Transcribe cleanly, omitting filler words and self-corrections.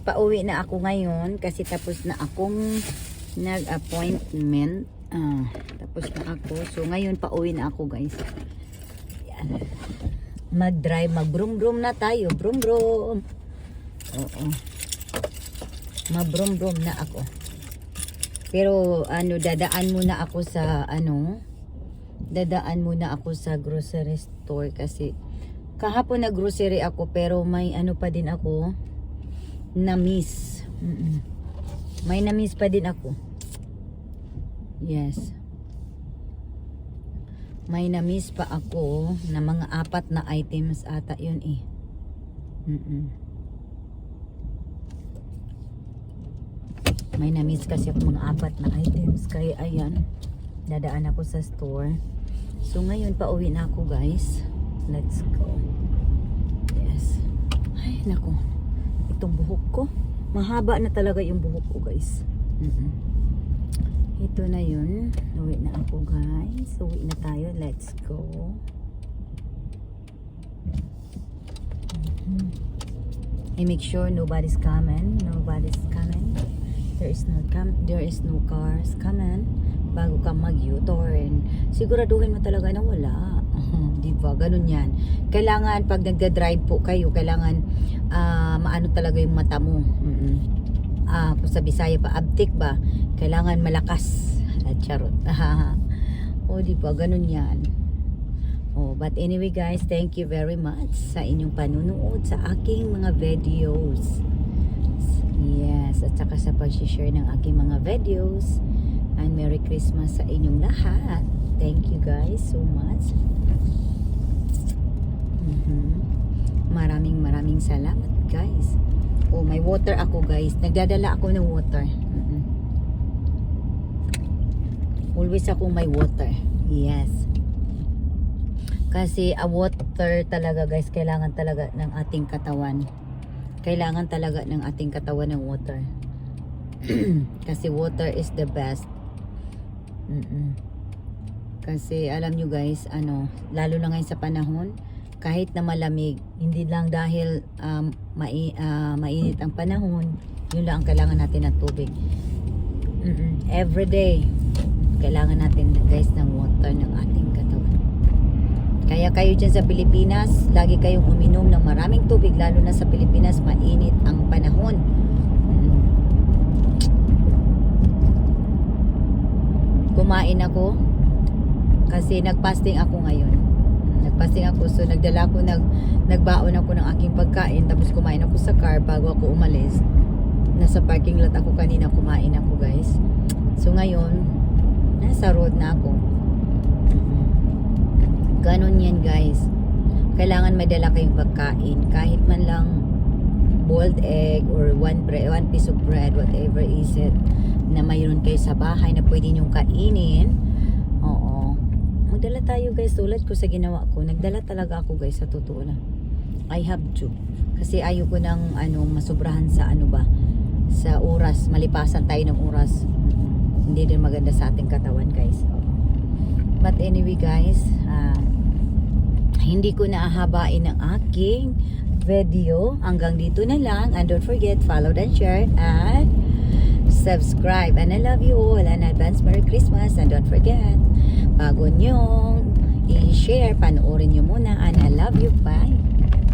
Pauwi na ako ngayon kasi tapos na akong nag-appointment. Tapos na ako. So ngayon pauwi na ako, guys. Yan. Mag-drive, mag-brum-brum na tayo. Brum-brum. Oo. Mag-brum-brum na ako. Pero dadaan muna ako sa dadaan muna ako sa grocery store kasi kahapon na grocery ako pero may pa din ako na-miss. May na-miss pa din ako. Yes. May na-miss pa ako na mga 4 na items ata yun eh. May na-miss kasi ako mga 4 na items. Kaya ayan, dadaan ako sa store. So ngayon pauwi na ako, guys. Let's go. Yes. Ay, nako. Itong buhok ko. Mahaba na talaga yung buhok ko, guys. Ito na yun. Uwi na ako, guys. Uwi na tayo. Let's go. I make sure nobody's coming. Nobody's coming. There is no cars coming bago ka mag-U-turn. Siguraduhin mo talaga na wala. Diba? Ganun yan. Kailangan pag nagda-drive po kayo, kailangan maano talaga yung mata mo. Kung sa Bisaya pa, abtik ba? Kailangan malakas. Charot. O diba? Ganun yan. But anyway, guys, thank you very much sa inyong panunood sa aking mga videos. Yes, at saka sa pag-share ng aking mga videos. And Merry Christmas sa inyong lahat. Thank you guys so much. Maraming salamat, guys. May water ako, guys. Nagdadala ako ng water. Always ako may water. Yes. Kasi water talaga, guys, kailangan talaga ng ating katawan. Kailangan talaga ng ating katawan ng water. Kasi water is the best. Kasi alam nyo, guys, lalo na ngayon sa panahon, kahit na malamig, hindi lang dahil mainit ang panahon, yun lang ang kailangan natin ng tubig. Every day, kailangan natin, guys, ng water ng ating katawan. Kaya kayo dyan sa Pilipinas, lagi kayong uminom ng maraming tubig, lalo na sa Pilipinas, mainit ang panahon. Kumain ako kasi nagpasting ako ngayon. Nagpasting ako, so nagbaon ako ng aking pagkain, tapos kumain ako sa car bago ako umalis. Nasa parking lot ako kanina, kumain ako, guys. So ngayon nasa road na ako. Ganon yan, guys. Kailangan may dala kayong pagkain, kahit man lang boiled egg or one piece of bread, whatever is it, na mayroon kayo sa bahay na pwede nyong kainin. Oo. Magdala tayo, guys. Tulad ko sa ginawa ko, nagdala talaga ako, guys, sa totoo na. I have to. Kasi ayoko nang masubrahan sa sa oras, malipasan tayo ng oras. Hindi din maganda sa ating katawan, guys. But anyway, guys, hindi ko naahabain ang aking video. Hanggang dito na lang. And don't forget, follow and share and subscribe. And I love you all. And advance Merry Christmas. And don't forget, bago nyong i-share, panoorin nyo muna. And I love you. Bye.